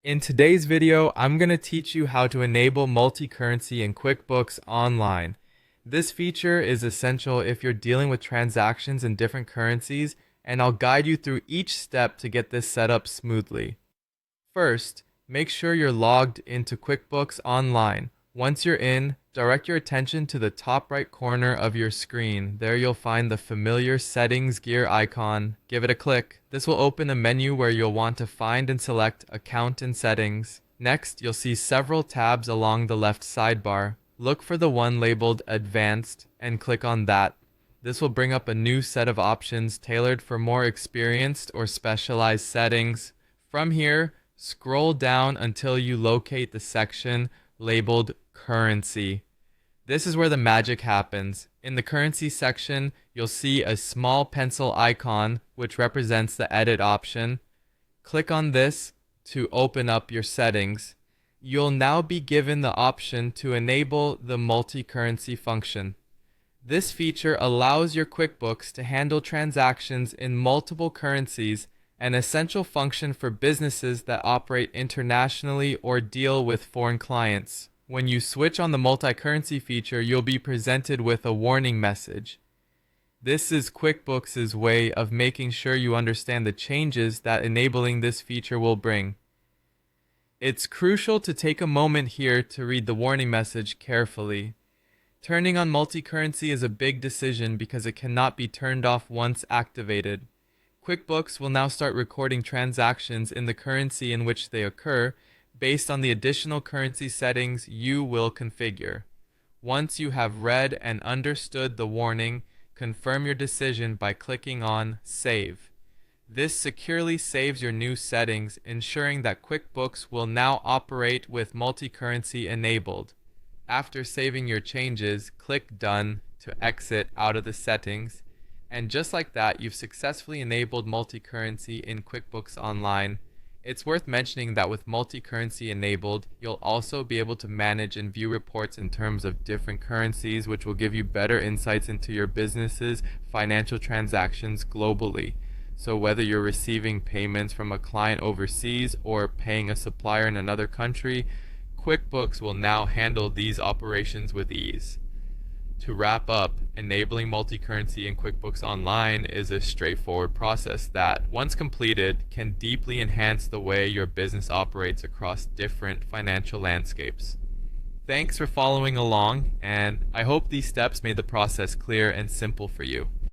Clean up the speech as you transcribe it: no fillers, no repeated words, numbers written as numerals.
In today's video, I'm going to teach you how to enable multi-currency in QuickBooks Online. This feature is essential if you're dealing with transactions in different currencies, and I'll guide you through each step to get this set up smoothly. First, make sure you're logged into QuickBooks Online. Once you're in, direct your attention to the top right corner of your screen. There you'll find the familiar settings gear icon. Give it a click. This will open a menu where you'll want to find and select Account and Settings. Next, you'll see several tabs along the left sidebar. Look for the one labeled Advanced and click on that. This will bring up a new set of options tailored for more experienced or specialized settings. From here, scroll down until you locate the section labeled Currency. This is where the magic happens. In the Currency section, you'll see a small pencil icon which represents the Edit option. Click on this to open up your settings. You'll now be given the option to enable the multi-currency function. This feature allows your QuickBooks to handle transactions in multiple currencies, an essential function for businesses that operate internationally or deal with foreign clients. When you switch on the multi-currency feature, you'll be presented with a warning message. This is QuickBooks' way of making sure you understand the changes that enabling this feature will bring. It's crucial to take a moment here to read the warning message carefully. Turning on multi-currency is a big decision because it cannot be turned off once activated. QuickBooks will now start recording transactions in the currency in which they occur based on the additional currency settings you will configure. Once you have read and understood the warning, confirm your decision by clicking on Save. This securely saves your new settings, ensuring that QuickBooks will now operate with multi-currency enabled. After saving your changes, click Done to exit out of the settings. And just like that, you've successfully enabled multi-currency in QuickBooks Online. It's worth mentioning that with multi-currency enabled, you'll also be able to manage and view reports in terms of different currencies, which will give you better insights into your business's financial transactions globally. So whether you're receiving payments from a client overseas or paying a supplier in another country, QuickBooks will now handle these operations with ease. To wrap up, enabling multi-currency in QuickBooks Online is a straightforward process that, once completed, can deeply enhance the way your business operates across different financial landscapes. Thanks for following along, and I hope these steps made the process clear and simple for you.